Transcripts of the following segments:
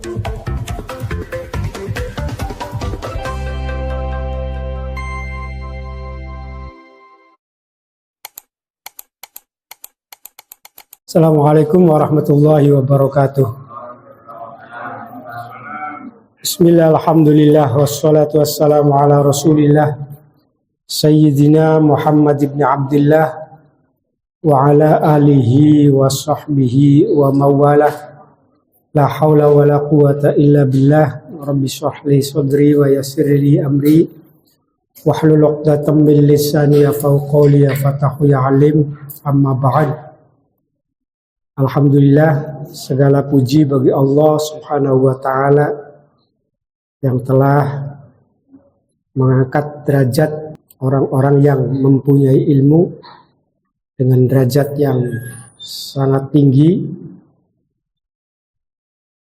Assalamualaikum warahmatullahi wabarakatuh. Bismillah, alhamdulillah, wassalatu wassalamu ala rasulillah Sayyidina Muhammad ibn Abdillah wa ala alihi wa sahbihi wa mawalah. La hawla wa la quwata illa billah. Rabbi shrah li sadri wa yassir li amri wahlul 'uqdatam min lisani yafqahu qawli. Fatahu ya alim, amma ba'd. Alhamdulillah, segala puji bagi Allah Subhanahu wa Ta'ala yang telah mengangkat derajat orang-orang yang mempunyai ilmu dengan derajat yang sangat tinggi.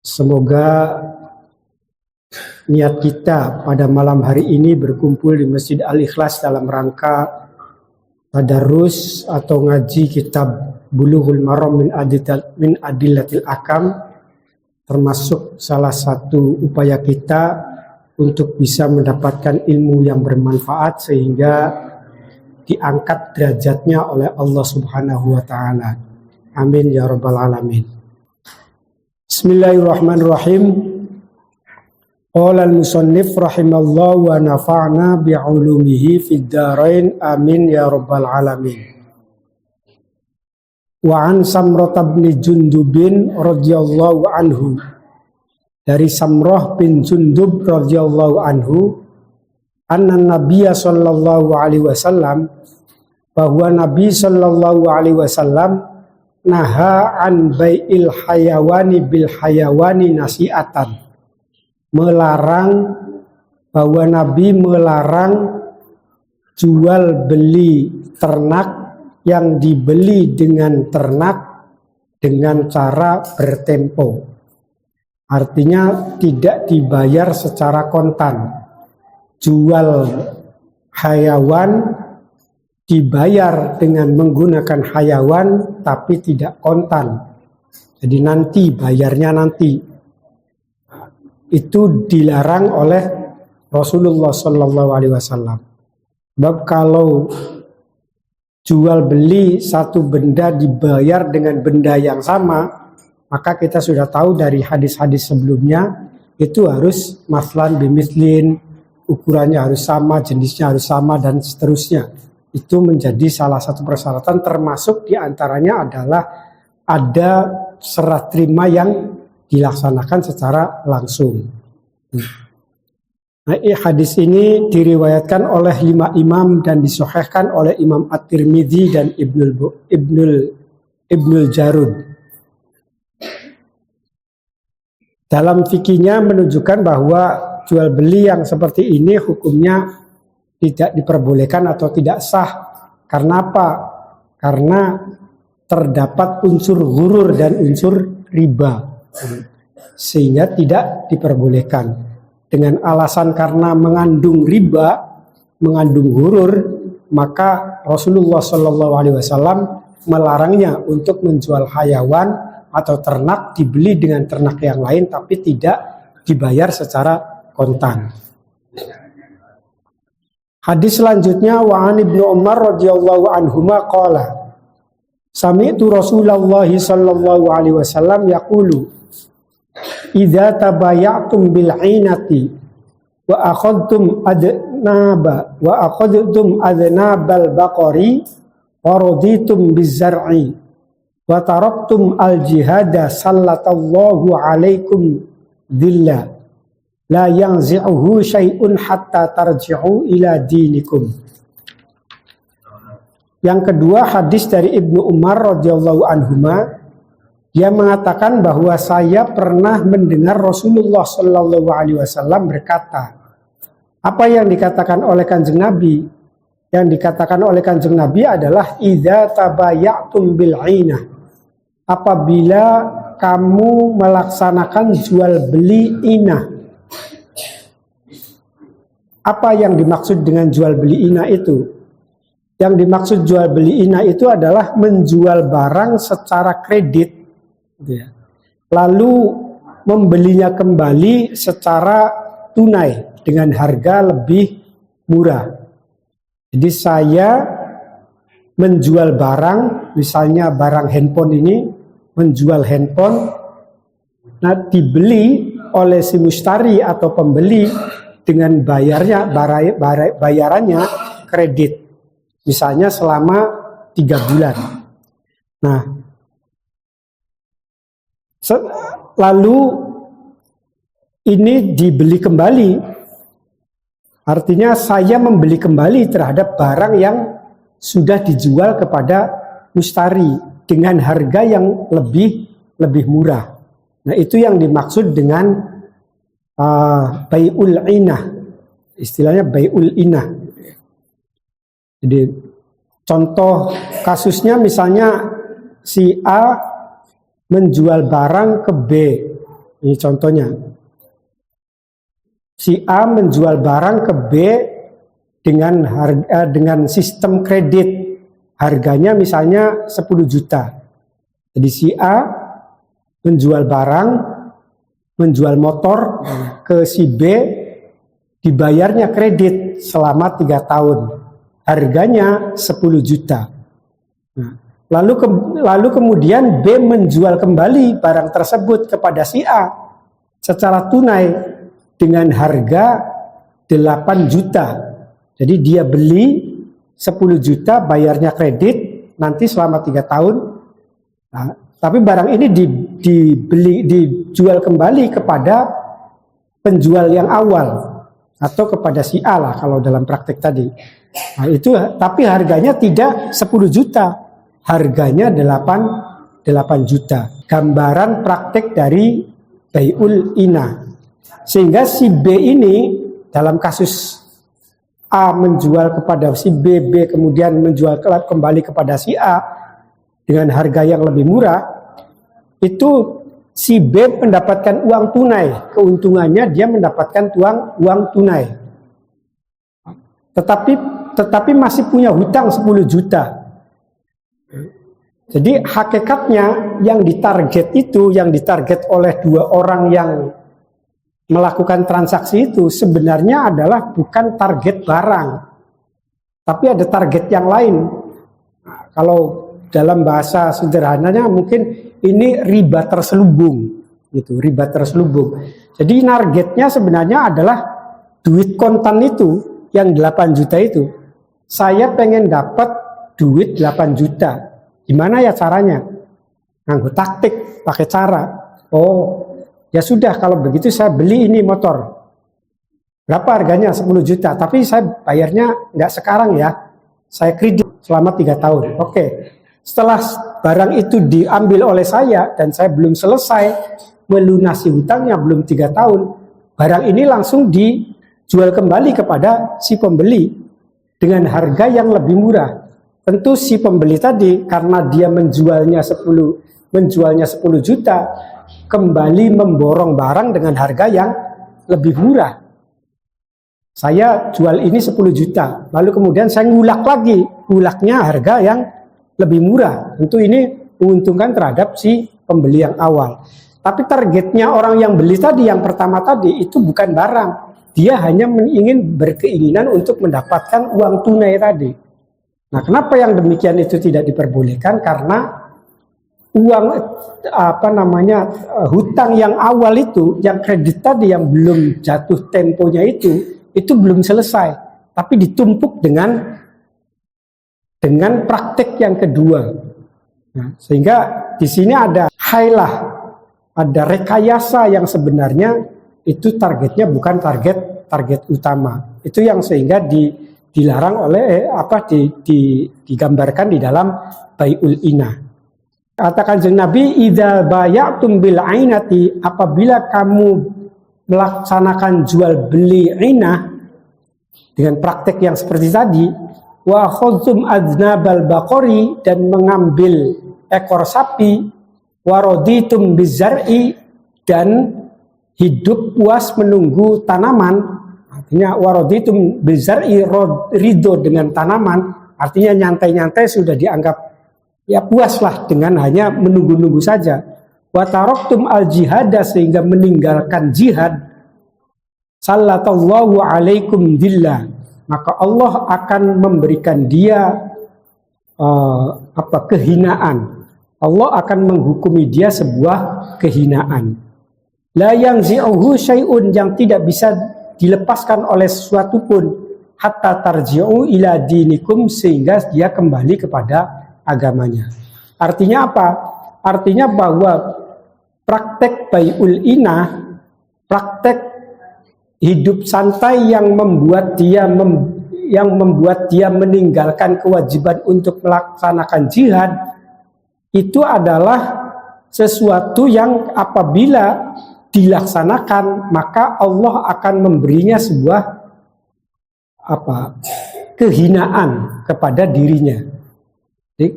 Semoga niat kita pada malam hari ini berkumpul di Masjid Al-Ikhlas dalam rangka tadarus atau ngaji kitab Bulughul Maram min Adillatil Ahkam, termasuk salah satu upaya kita untuk bisa mendapatkan ilmu yang bermanfaat sehingga diangkat derajatnya oleh Allah Subhanahu wa Ta'ala. Amin ya rabbal alamin. Bismillahirrahmanirrahim. Qala al-musannif rahimallahu wa nafa'na bi'ulumihi fid dharain. Amin ya rabbal alamin. Wa an Samrah bin Jundubin radhiyallahu anhu, dari Samrah bin Jundub radhiyallahu anhu, anna Nabiya sallallahu alaihi wasallam, bahwa Nabi sallallahu alaihi wasallam naha an bai'il hayawani bil hayawani nasi'atan, melarang, bahwa Nabi melarang jual beli ternak yang dibeli dengan ternak dengan cara bertempo. Artinya tidak dibayar secara kontan. Jual hayawan dibayar dengan menggunakan hayawan tapi tidak kontan. Jadi nanti bayarnya nanti. Itu dilarang oleh Rasulullah Sallallahu Alaihi Wasallam. Sebab kalau jual beli satu benda dibayar dengan benda yang sama, maka kita sudah tahu dari hadis-hadis sebelumnya itu harus maslan bimislin, ukurannya harus sama, jenisnya harus sama, dan seterusnya. Itu menjadi salah satu persyaratan, termasuk diantaranya adalah ada serah terima yang dilaksanakan secara langsung. Nah, hadis ini diriwayatkan oleh 5 imam dan disahihkan oleh Imam At-Tirmidzi dan Ibnul Jarud. Dalam fikihnya menunjukkan bahwa jual beli yang seperti ini hukumnya tidak diperbolehkan atau tidak sah. Karena apa? Karena terdapat unsur ghurur dan unsur riba, sehingga tidak diperbolehkan. Dengan alasan karena mengandung riba, mengandung ghurur, maka Rasulullah Shallallahu Alaihi Wasallam melarangnya untuk menjual hayawan atau ternak dibeli dengan ternak yang lain tapi tidak dibayar secara kontan. Hadis selanjutnya, wa an Ibnu Umar radhiyallahu anhuma qala sami'tu Rasulullah sallallahu alaihi wasallam yaqulu idza tabayatum bil 'ainati wa akhadtum adnabal baqari wa raditum biz zar'i wa taraktum al jihada sallallahu alaikum dhilla la yanzi'uhu syai'un hatta tarji'u ila dinikum. Yang kedua, hadis dari Ibnu Umar radhiyallahu anhuma, dia mengatakan bahwa saya pernah mendengar Rasulullah Shallallahu Alaihi Wasallam berkata. Apa yang dikatakan oleh Kanjeng Nabi? Yang dikatakan oleh Kanjeng Nabi adalah idza tabayatum bil 'ainah. Apabila kamu melaksanakan jual beli inah. Apa yang dimaksud dengan jual beli inah itu? Yang dimaksud jual beli inah itu adalah menjual barang secara kredit. Lalu membelinya kembali secara tunai dengan harga lebih murah. Jadi saya menjual barang, misalnya barang handphone ini, menjual handphone, nah dibeli oleh si mustari atau pembeli dengan bayarannya kredit, misalnya selama 3 bulan. Nah, lalu ini dibeli kembali, artinya saya membeli kembali terhadap barang yang sudah dijual kepada mustari dengan harga yang lebih murah. Nah, itu yang dimaksud dengan bai'ul inah, istilahnya bai'ul inah. Jadi contoh kasusnya misalnya si A menjual barang ke B. Ini contohnya. Si A menjual barang ke B dengan sistem kredit. Harganya misalnya 10 juta. Jadi si A menjual barang, menjual motor ke si B, dibayarnya kredit selama 3 tahun. Harganya 10 juta. Nah, lalu kemudian B menjual kembali barang tersebut kepada si A secara tunai dengan harga 8 juta. Jadi dia beli 10 juta, bayarnya kredit nanti selama 3 tahun. Nah, tapi barang ini dijual kembali kepada penjual yang awal atau kepada si A lah kalau dalam praktek tadi. Nah, itu tapi harganya tidak 10 juta. Harganya 8 juta. Gambaran praktek dari bai'ul inah. Sehingga si B ini dalam kasus A menjual kepada si B, B kemudian menjual kembali kepada si A dengan harga yang lebih murah, itu si B mendapatkan uang tunai. Keuntungannya dia mendapatkan uang tunai. Tetapi masih punya hutang 10 juta. Jadi hakikatnya yang ditarget oleh 2 orang yang melakukan transaksi itu sebenarnya adalah bukan target barang, tapi ada target yang lain. Nah, kalau dalam bahasa sederhananya mungkin ini riba terselubung, gitu, riba terselubung. Jadi targetnya sebenarnya adalah duit kontan itu yang 8 juta itu. Saya pengen dapat duit 8 juta. Gimana ya caranya? Nganggo taktik, pakai cara. Oh, ya sudah kalau begitu saya beli ini motor. Berapa harganya? 10 juta. Tapi saya bayarnya nggak sekarang ya. Saya kredit selama 3 tahun. Oke. Setelah barang itu diambil oleh saya dan saya belum selesai melunasi hutangnya, belum 3 tahun, barang ini langsung dijual kembali kepada si pembeli dengan harga yang lebih murah. Tentu si pembeli tadi karena dia menjualnya 10 juta, kembali memborong barang dengan harga yang lebih murah. Saya jual ini 10 juta, lalu kemudian saya ngulaknya harga yang lebih murah. Tentu ini menguntungkan terhadap si pembeli yang awal. Tapi targetnya orang yang beli tadi, yang pertama tadi, itu bukan barang. Dia hanya berkeinginan untuk mendapatkan uang tunai tadi. Nah, kenapa yang demikian itu tidak diperbolehkan? Karena uang hutang yang awal itu, yang kredit tadi yang belum jatuh temponya itu belum selesai, tapi ditumpuk dengan praktek yang kedua. Nah, sehingga di sini ada hailah, ada rekayasa yang sebenarnya itu targetnya bukan target utama. Itu yang sehingga dilarang oleh digambarkan di dalam bai'ul inah. Katakan Nabi, idza baya'tum bil ainati, apabila kamu melaksanakan jual beli inah dengan praktek yang seperti tadi, wa khudtum adnabal baqari, dan mengambil ekor sapi, wa raditum bizar'i, dan hidup puas menunggu tanaman. Artinya waraditum bizar'i, ridho dengan tanaman, artinya nyantai-nyantai sudah dianggap ya puaslah dengan hanya menunggu-nunggu saja. wa taraktum al-jihada, sehingga meninggalkan jihad, sallallahu alaikum dillah, maka Allah akan memberikan dia kehinaan. Allah akan menghukumi dia sebuah kehinaan. La yangzi'uhu syai'un, yang tidak bisa dilepaskan oleh sesuatu pun, hatta tarji'u ila dinikum, sehingga dia kembali kepada agamanya. Artinya apa? Artinya bahwa praktek bai'ul inah, praktek hidup santai yang membuat dia meninggalkan kewajiban untuk melaksanakan jihad, itu adalah sesuatu yang apabila dilaksanakan maka Allah akan memberinya sebuah kehinaan kepada dirinya. Jadi,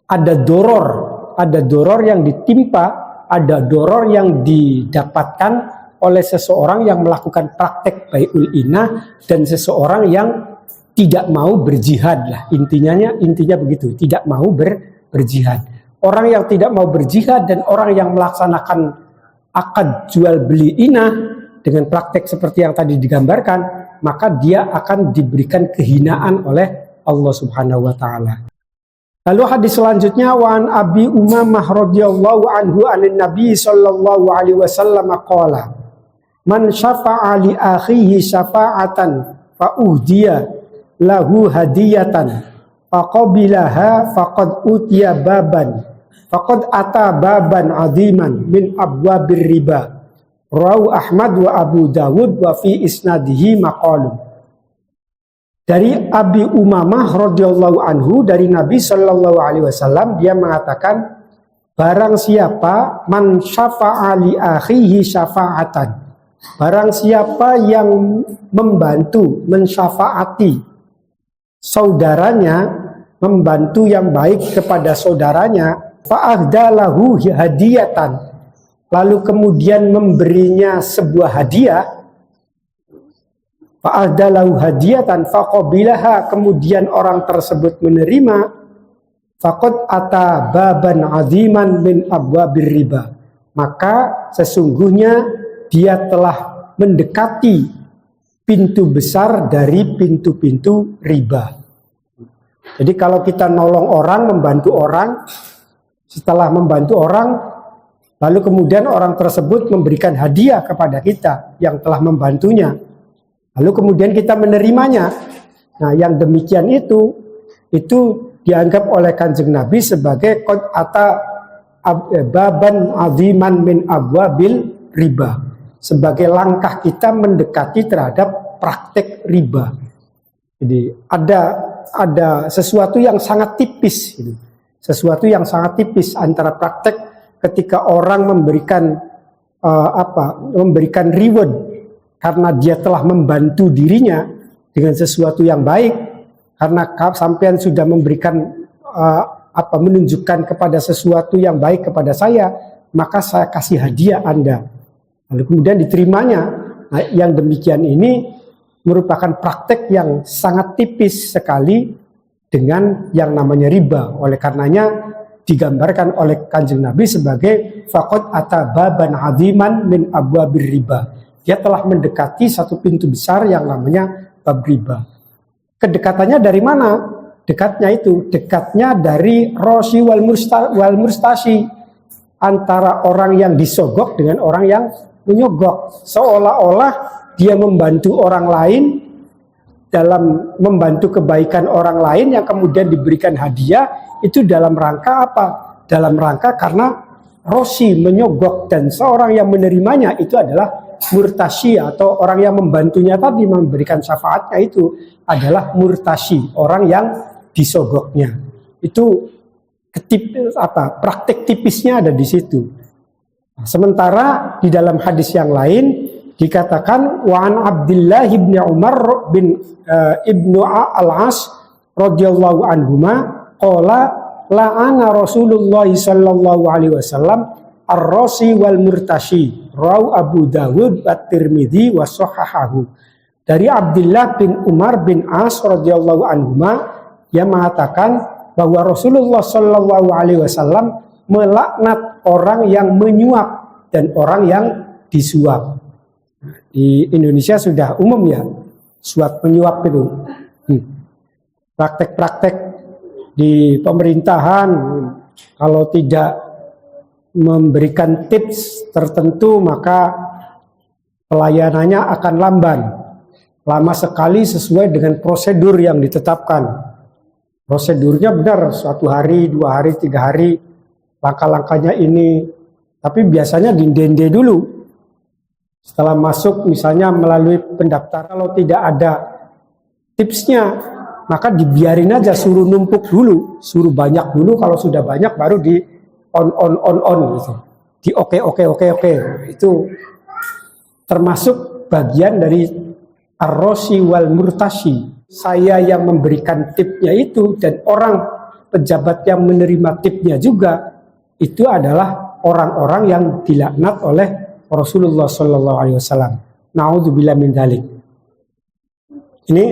ada doror yang ditimpa, ada doror yang didapatkan oleh seseorang yang melakukan praktek bai'ul inah dan seseorang yang tidak mau berjihad lah. Intinya begitu, tidak mau berjihad. Orang yang tidak mau berjihad dan orang yang melaksanakan akad jual beli inah dengan praktek seperti yang tadi digambarkan, maka dia akan diberikan kehinaan oleh Allah Subhanahu wa taala. Lalu hadis selanjutnya, wa an Abi Umamah radhiyallahu anhu anin Nabi sallallahu alaihi wasallam qala, man syafa'a li akhihi syafa'atan fa uhdiya lahu hadiyatan faqabilaha faqad utiya baban faqad ata baban aziman min abwabir riba. Rawahu Ahmad wa Abu Dawud wa fi isnadihi maqalun. Dari Abi Umamah radhiyallahu anhu, dari Nabi sallallahu alaihi wasallam, dia mengatakan, barang siapa man syafa'a li akhihi syafa'atan, barang siapa yang membantu, mensyafaati saudaranya, membantu yang baik kepada saudaranya, fa'ahdalahu hadiyatan, lalu kemudian memberinya sebuah hadiah, fa'ahdalahu hadiyatan faqabilaha, kemudian orang tersebut menerima, faqad ata baban aziman min abwabir riba, maka sesungguhnya dia telah mendekati pintu besar dari pintu-pintu riba. Jadi kalau kita nolong orang, membantu orang, setelah membantu orang, lalu kemudian orang tersebut memberikan hadiah kepada kita yang telah membantunya, lalu kemudian kita menerimanya. Nah, yang demikian itu dianggap oleh Kanjeng Nabi sebagai qad ata baban aziman min abwabil riba, sebagai langkah kita mendekati terhadap praktek riba. Jadi ada sesuatu yang sangat tipis, gitu. Sesuatu yang sangat tipis antara praktek ketika orang memberikan reward karena dia telah membantu dirinya dengan sesuatu yang baik, karena sampean sudah memberikan menunjukkan kepada sesuatu yang baik kepada saya, maka saya kasih hadiah Anda. Lalu kemudian diterimanya. Nah, yang demikian ini merupakan praktek yang sangat tipis sekali dengan yang namanya riba. Oleh karenanya digambarkan oleh Kanjeng Nabi sebagai faqad ata baban aziman min abwabir riba. Dia telah mendekati satu pintu besar yang namanya bab riba. Kedekatannya dari mana? Dekatnya dari rosi wal murstashi, antara orang yang disogok dengan orang yang menyogok. Seolah-olah dia membantu orang lain dalam membantu kebaikan orang lain yang kemudian diberikan hadiah, itu dalam rangka apa? Dalam rangka karena rosi, menyogok, dan seorang yang menerimanya itu adalah murtashi, atau orang yang membantunya tadi memberikan syafaatnya itu adalah murtashi, orang yang disogoknya. Itu praktek tipisnya ada di situ. Sementara di dalam hadis yang lain dikatakan, wa an Abdullah bin Umar bin ibnu al-As radhiyallahu anhuma qala la'ana Rasulullah sallallahu alaihi wasallam ar-rasi wal murtashi. Rawahu Abu Dawud at-Tirmidzi wa sahahahu. Dari Abdullah bin Umar bin As radhiyallahu anhuma, dia mengatakan bahwa Rasulullah sallallahu alaihi wasallam melaknat orang yang menyuap dan orang yang disuap. Di Indonesia sudah umum ya, suap menyuap itu. Praktek-praktek di pemerintahan, kalau tidak memberikan tips tertentu maka pelayanannya akan lamban. Lama sekali sesuai dengan prosedur yang ditetapkan. Prosedurnya benar, 1 hari, 2 hari, 3 hari, langkah-langkahnya ini. Tapi biasanya dindende dulu. Setelah masuk misalnya melalui pendaftaran, kalau tidak ada tipsnya, maka dibiarin aja, suruh numpuk dulu, suruh banyak dulu, kalau sudah banyak baru di on gitu. Di oke. Itu termasuk bagian dari ar-rosi wal murtashi. Saya yang memberikan tipnya itu dan orang pejabat yang menerima tipnya juga, itu adalah orang-orang yang dilaknat oleh Rasulullah Shallallahu Alaihi Wasallam. Naudzubillah min dzalik. Ini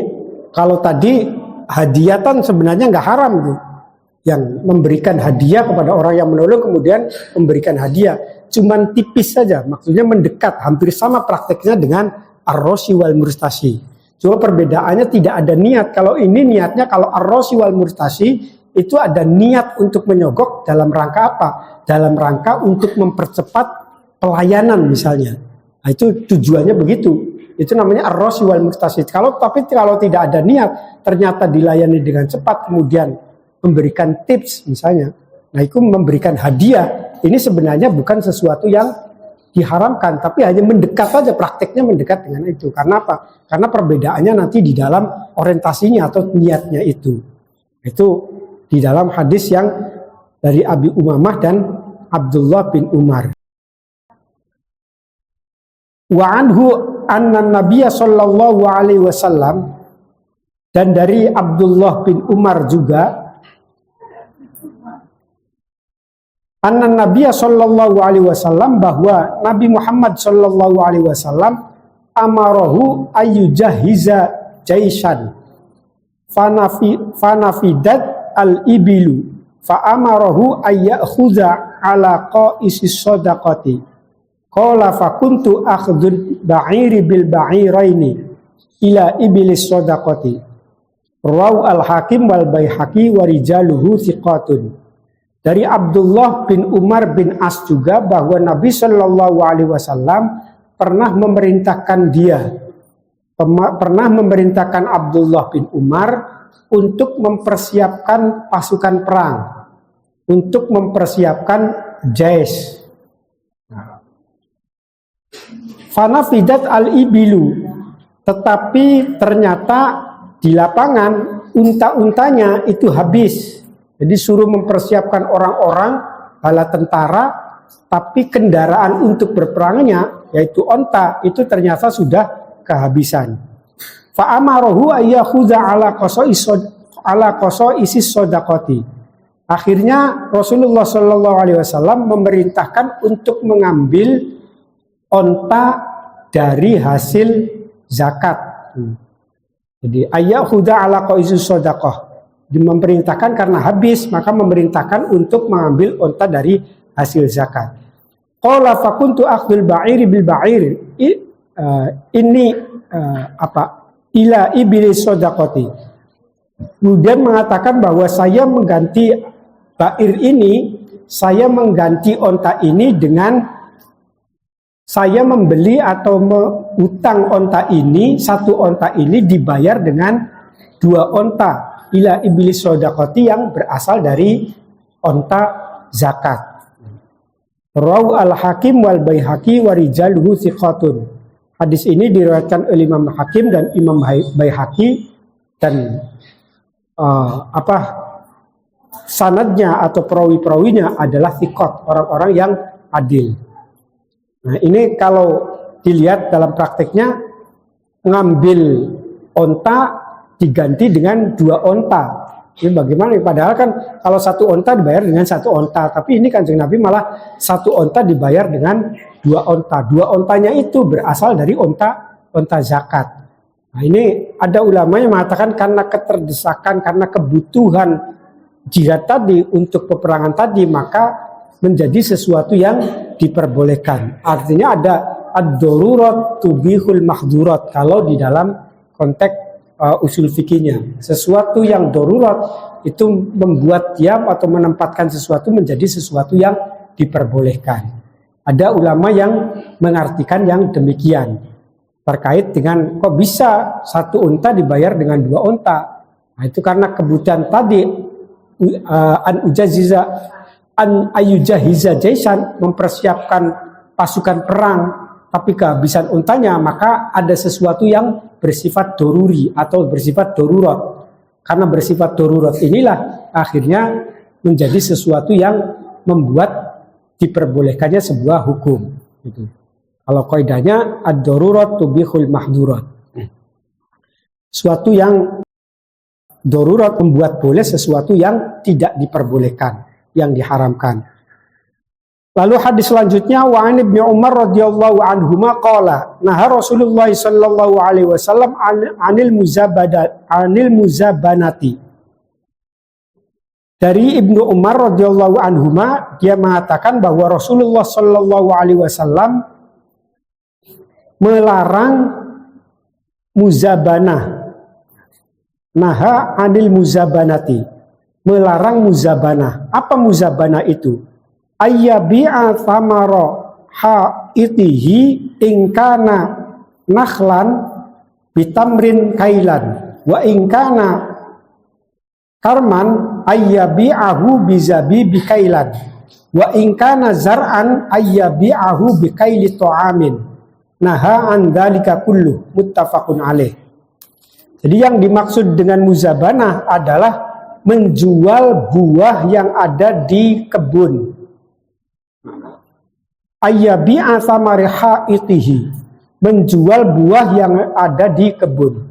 kalau tadi hadiatan sebenarnya nggak haram tuh. Yang memberikan hadiah kepada orang yang menolong kemudian memberikan hadiah, cuman tipis saja, maksudnya mendekat, hampir sama prakteknya dengan ar-rosi wal murtashi. Cuma perbedaannya tidak ada niat. Kalau ini niatnya, kalau ar-rosi wal murtashi itu ada niat untuk menyogok dalam rangka apa? Dalam rangka untuk mempercepat pelayanan misalnya. Nah, itu tujuannya begitu. Itu namanya ar-rosi wal murtashi. Tapi kalau tidak ada niat, ternyata dilayani dengan cepat, kemudian memberikan tips misalnya. Nah, itu memberikan hadiah. Ini sebenarnya bukan sesuatu yang diharamkan, tapi hanya mendekat saja, prakteknya mendekat dengan itu. Karena apa? Karena perbedaannya nanti di dalam orientasinya atau niatnya itu. Itu di dalam hadis yang dari Abi Umamah dan Abdullah bin Umar. Wa anhu anna Nabiyya sallallahu alaihi wasallam, dan dari Abdullah bin Umar juga, anna Nabiyya sallallahu alaihi wasallam, bahwa Nabi Muhammad sallallahu alaihi wasallam amarahu ayyujahiza jaisan fanafidat al-ibilu fa amarahu ayyakhuza ala qaisis sadaqati qala fa kuntu akhdul ba'iri bil ba'iraini ila ibilis sadaqati. Rawahu al-Hakim wal Baihaqi wa rijaluhu thiqatun. Dari Abdullah bin Umar bin As juga, bahwa Nabi Shallallahu Alaihi Wasallam pernah memerintahkan Abdullah bin Umar untuk mempersiapkan pasukan perang, untuk mempersiapkan jais. Fanafidat al-ibilu, tetapi ternyata di lapangan unta-untanya itu habis. Jadi suruh mempersiapkan orang-orang bala tentara, tapi kendaraan untuk berperangnya yaitu onta itu ternyata sudah kehabisan. Fa amarahu ayyakhudha ala qasaisis sadaqati. Akhirnya Rasulullah Shallallahu Alaihi Wasallam memerintahkan untuk mengambil onta dari hasil zakat. Jadi ayyakhudha ala qasaisis sadaqah. Memerintahkan karena habis, maka memerintahkan untuk mengambil onta dari hasil zakat. Qala fa kuntu akhdul ba'iri bil ba'ir. Ini ila iblis sadaqati. Kemudian mengatakan bahwa saya mengganti ba'ir ini, saya mengganti onta ini dengan saya membeli atau mengutang onta ini, satu onta ini dibayar dengan 2 onta. Ila iblis sodakoti, yang berasal dari onta zakat. Rawahu al-Hakim wal Baihaqi wa rijaluhu thiqatun. Hadis ini diriwayatkan oleh Imam Hakim dan Imam Baihaqi, dan sanadnya atau perawi-perawinya adalah thiqat, orang-orang yang adil. Nah, ini kalau dilihat dalam prakteknya, ngambil onta diganti dengan 2 onta. Ini bagaimana? Padahal kan kalau 1 onta dibayar dengan 1 onta, tapi ini Kanjeng Nabi malah 1 onta dibayar dengan 2 onta. 2 ontanya itu berasal dari onta zakat. Nah, ini ada ulama yang mengatakan karena keterdesakan, karena kebutuhan jihad tadi untuk peperangan tadi, maka menjadi sesuatu yang diperbolehkan. Artinya ada ad-darurat tubihul mahdurat kalau di dalam konteks usul fikihnya. Sesuatu yang darurat itu membuat diam atau menempatkan sesuatu menjadi sesuatu yang diperbolehkan. Ada ulama yang mengartikan yang demikian terkait dengan kok bisa satu unta dibayar dengan dua unta. Nah, itu karena kebutuhan tadi an ayujahiza jaisan, mempersiapkan pasukan perang tapi kehabisan untanya, maka ada sesuatu yang bersifat doruri atau bersifat darurat. Karena bersifat darurat inilah akhirnya menjadi sesuatu yang membuat diperbolehkannya sebuah hukum. Gitu. Kalau kaidahnya ad-darurat tubihul mahdurat. Sesuatu yang darurat membuat boleh sesuatu yang tidak diperbolehkan, yang diharamkan. Lalu hadis selanjutnya wa an Ibnu Umar radhiyallahu anhuma qala naha Rasulullah sallallahu alaihi wasallam anil muzabanati. Dari Ibnu Umar radhiyallahu anhuma, dia mengatakan bahwa Rasulullah sallallahu alaihi wasallam melarang muzabanah. Naha anil muzabanati, melarang muzabanah. Apa muzabanah itu? Ayyabi'a thamara haitihi ingkana nakhlan bitamrin kailan wa ingkana karman ayyabi'ahu bizabi bikailan wa ingkana zar'an ayyabi'ahu bikaili ta'amin. Naha an dzalika kullu muttafaqun alaih. Jadi yang dimaksud dengan muzabanah adalah menjual buah yang ada di kebun. Ayyabi'a thamari haitihi, menjual buah yang ada di kebun.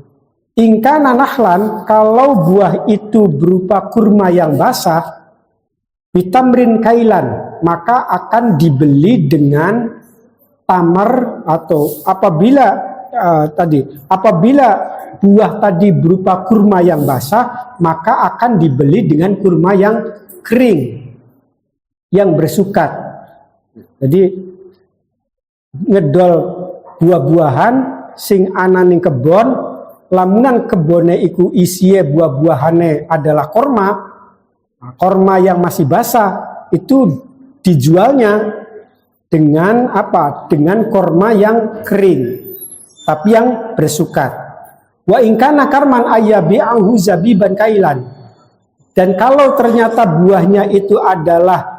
Ingkana nahlan, kalau buah itu berupa kurma yang basah, bitamrin kailan, maka akan dibeli dengan tamar, atau apabila buah tadi berupa kurma yang basah, maka akan dibeli dengan kurma yang kering, yang bersukat. Jadi ngedol buah-buahan sing ana ning kebon, lamunan kebone iku isiye buah-buahane adalah korma yang masih basah, itu dijualnya dengan apa? Dengan korma yang kering tapi yang bersukat. Wa ingkana karman ayyabi'ahu zabiban kailan, dan kalau ternyata buahnya itu adalah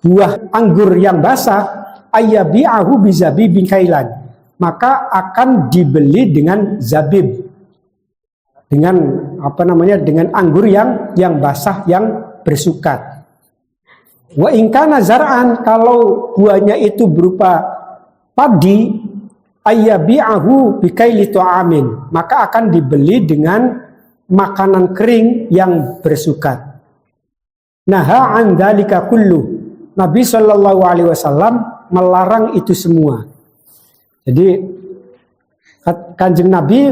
buah anggur yang basah, ayyabi'ahu bizabibin kailan, maka akan dibeli dengan zabib, dengan dengan anggur yang basah yang bersukat. Wa ingkana zar'an, kalau buahnya itu berupa padi, ayyabi'ahu bikaili ta'amin, maka akan dibeli dengan makanan kering yang bersukat. Naha an dzalika kullu, Nabi Shallallahu alaihi wasallam melarang itu semua. Jadi Kanjeng Nabi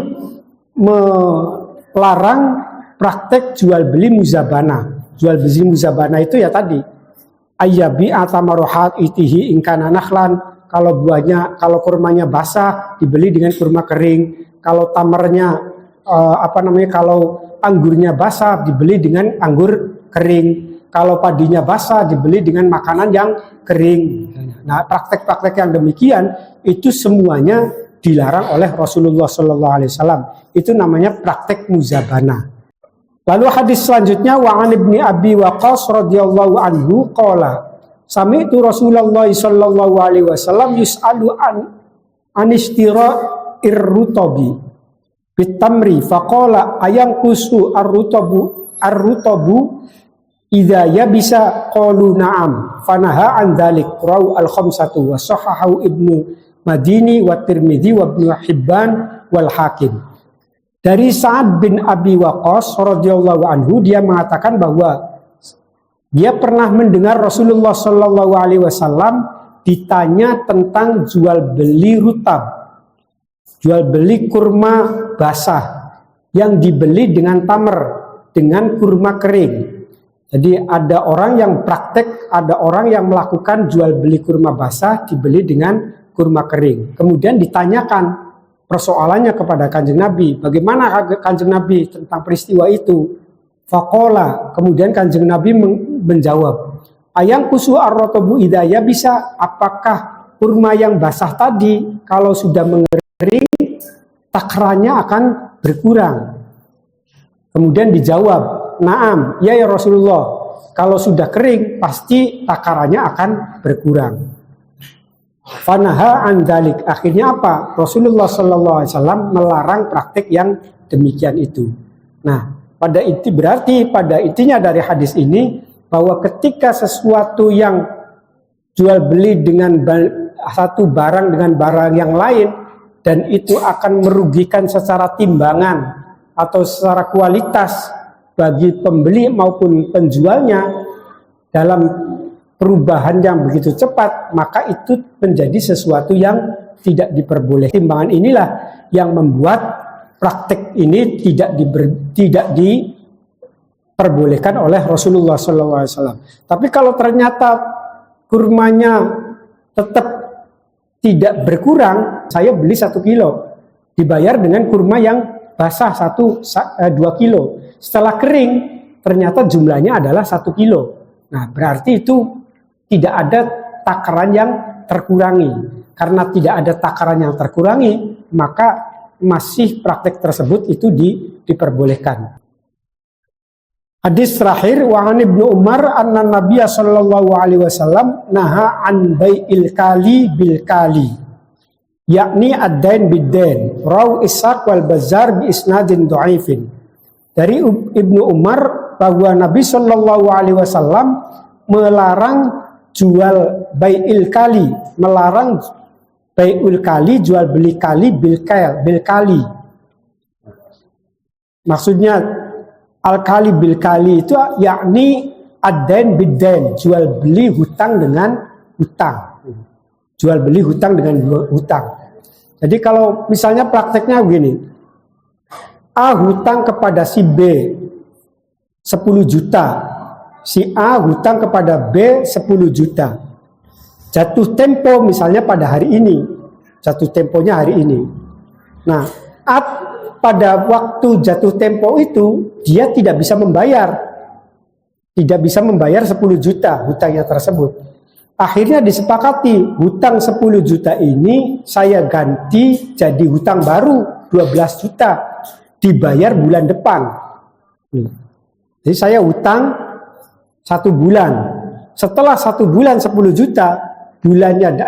melarang praktek jual beli muzabana. Jual beli muzabana itu ya tadi ayyabi'a tamaruhat itihi ingkana nakhlan, kalau kalau kurmanya basah dibeli dengan kurma kering, kalau tamarnya kalau anggurnya basah dibeli dengan anggur kering, kalau padinya basah dibeli dengan makanan yang kering. Nah, praktek-praktek yang demikian itu semuanya dilarang oleh Rasulullah SAW. Itu namanya praktek muzabana. Lalu hadis selanjutnya wa an Ibni Abi Waqqas radhiyallahu anhu qala sami'tu Rasulullah sallallahu alaihi wasallam yus'alu an istira'ir rutabi bitamri faqala ayang kusu ar-rutabu idza yabisa qalu na'am fanaha an dzalik rawu al-khamsatu wa sahahu Ibnu Madini wa Tirmidzi wa Ibnu Hibban wal Hakim. Dari Sa'ad bin Abi Waqqas radhiyallahu anhu, dia mengatakan bahwa dia pernah mendengar Rasulullah sallallahu alaihi wasallam ditanya tentang jual beli rutab, jual beli kurma basah yang dibeli dengan tamar, dengan kurma kering. Jadi ada orang yang praktek, ada orang yang melakukan jual beli kurma basah dibeli dengan kurma kering. Kemudian ditanyakan persoalannya kepada Kanjeng Nabi, bagaimana Kanjeng Nabi tentang peristiwa itu? Faqala, kemudian Kanjeng Nabi menjawab, ayang kusu ar-rotobu idaya bisa, apakah kurma yang basah tadi kalau sudah mengering takarannya akan berkurang? Kemudian dijawab, naam, ya Rasulullah, kalau sudah kering pasti takarannya akan berkurang. Fanaha andalik, akhirnya apa? Rasulullah SAW melarang praktik yang demikian itu. Nah, berarti pada intinya dari hadis ini bahwa ketika sesuatu yang jual beli dengan satu barang dengan barang yang lain dan itu akan merugikan secara timbangan atau secara kualitas bagi pembeli maupun penjualnya dalam perubahan yang begitu cepat, maka itu menjadi sesuatu yang tidak diperbolehkan. Timbangan inilah yang membuat praktek ini tidak diperbolehkan oleh Rasulullah SAW. Tapi kalau ternyata kurmanya tetap tidak berkurang, saya beli 1 kilo, dibayar dengan kurma yang basah 2 kilo. Setelah kering, ternyata jumlahnya adalah 1 kilo. Nah, berarti itu tidak ada takaran yang terkurangi. Karena tidak ada takaran yang terkurangi, maka masih praktek tersebut itu diperbolehkan. Hadis terakhir, wa an Ibnu Umar anna Nabiya sallallahu alaihi wasallam naha an bai'il kali bil kali, yakni ad-dain bid-dain, rawi Ishaq wal Bazzar bi isnadin dhaifin. Dari Ibnu Umar bahwa Nabi sallallahu alaihi wasallam melarang jual bai'il kali, melarang bai'ul kali, jual beli kali bil kali. Maksudnya al-kali bil kali itu yakni ad-dain bid-dain, jual beli hutang dengan hutang. Jual beli hutang dengan hutang. Jadi kalau misalnya prakteknya begini, A hutang kepada si B 10 juta, si A hutang kepada B 10 juta. Jatuh tempo misalnya pada hari ini, jatuh temponya hari ini. Nah, pada waktu jatuh tempo itu dia tidak bisa membayar 10 juta hutangnya tersebut. Akhirnya disepakati hutang 10 juta ini saya ganti jadi hutang baru 12 juta dibayar bulan depan. Jadi saya hutang 1 bulan. Setelah 1 bulan 10 juta, bulannya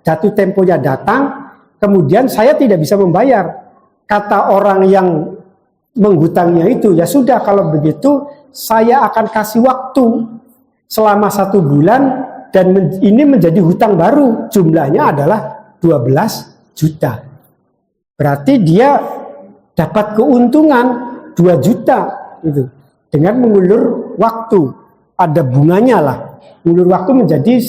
jatuh temponya datang, kemudian saya tidak bisa membayar. Kata orang yang menghutangnya itu, ya sudah kalau begitu saya akan kasih waktu selama 1 bulan dan ini menjadi hutang baru, jumlahnya adalah 12 juta. Berarti dia dapat keuntungan 2 juta gitu, dengan mengulur waktu, ada bunganya lah. Mengulur waktu menjadi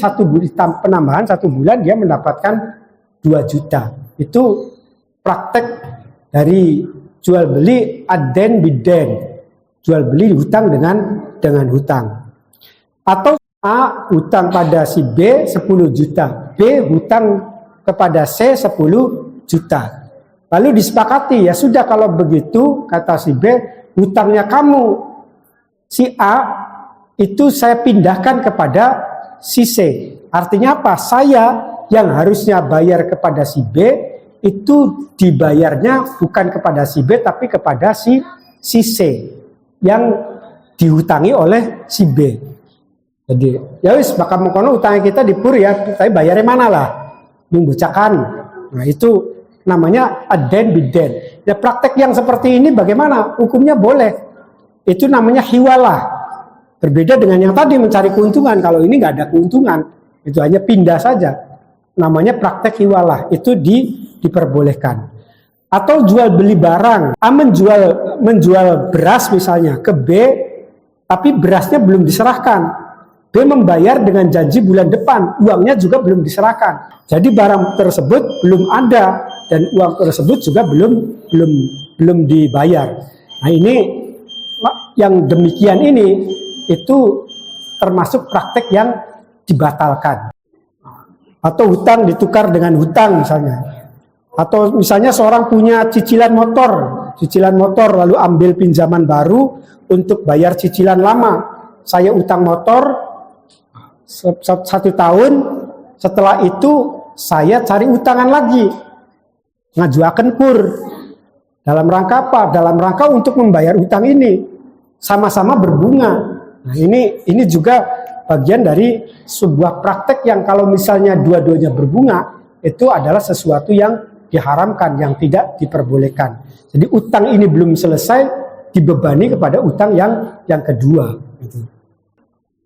penambahan 1 bulan dia mendapatkan 2 juta. Itu praktek dari jual beli ad-dain bid-dain, jual beli hutang dengan hutang. Atau A hutang pada si B 10 juta, B hutang kepada C 10 juta. Lalu disepakati, ya sudah kalau begitu kata si B, hutangnya kamu si A itu saya pindahkan kepada si C. Artinya apa? Saya yang harusnya bayar kepada si B itu dibayarnya bukan kepada si B tapi kepada si C yang dihutangi oleh si B. Jadi ya wis bakal mengkono utangnya kita dipur ya, tapi bayarnya mana lah? Membucakan. Nah itu namanya ad-dain bid-dain. Ya praktek yang seperti ini bagaimana? Hukumnya boleh. Itu namanya hiwalah. Berbeda dengan yang tadi mencari keuntungan. Kalau ini nggak ada keuntungan, itu hanya pindah saja. Namanya praktek hiwalah. Itu diperbolehkan. Atau jual beli barang. A menjual beras misalnya ke B, tapi berasnya belum diserahkan. B membayar dengan janji bulan depan, uangnya juga belum diserahkan. Jadi barang tersebut belum ada dan uang tersebut juga belum dibayar. Nah ini yang demikian ini itu termasuk praktek yang dibatalkan. Atau hutang ditukar dengan hutang misalnya. Atau misalnya seorang punya cicilan motor lalu ambil pinjaman baru untuk bayar cicilan lama. Saya utang motor 1 tahun, setelah itu saya cari utangan lagi, ngajuaken kur. Dalam rangka apa? Dalam rangka untuk membayar utang ini, sama-sama berbunga. Nah ini juga bagian dari sebuah praktek yang kalau misalnya dua-duanya berbunga, itu adalah sesuatu yang diharamkan, yang tidak diperbolehkan. Jadi utang ini belum selesai, dibebani kepada utang yang kedua.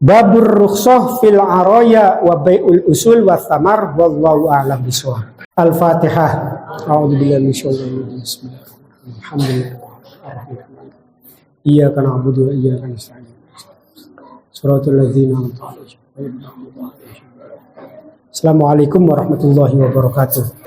Babur rukhsah fil araya wa bai'ul usul wa thamar wallahu a'lam bishawab. Al-Fatihah. A'udzubillahi minasyaitonir rajim. Bismillahirrahmanirrahim. Alhamdulillah. Iyyaka na'budu wa iyyaka nasta'in. Shiratal ladzina an'amta 'alaihim. Assalamualaikum warahmatullahi wabarakatuh.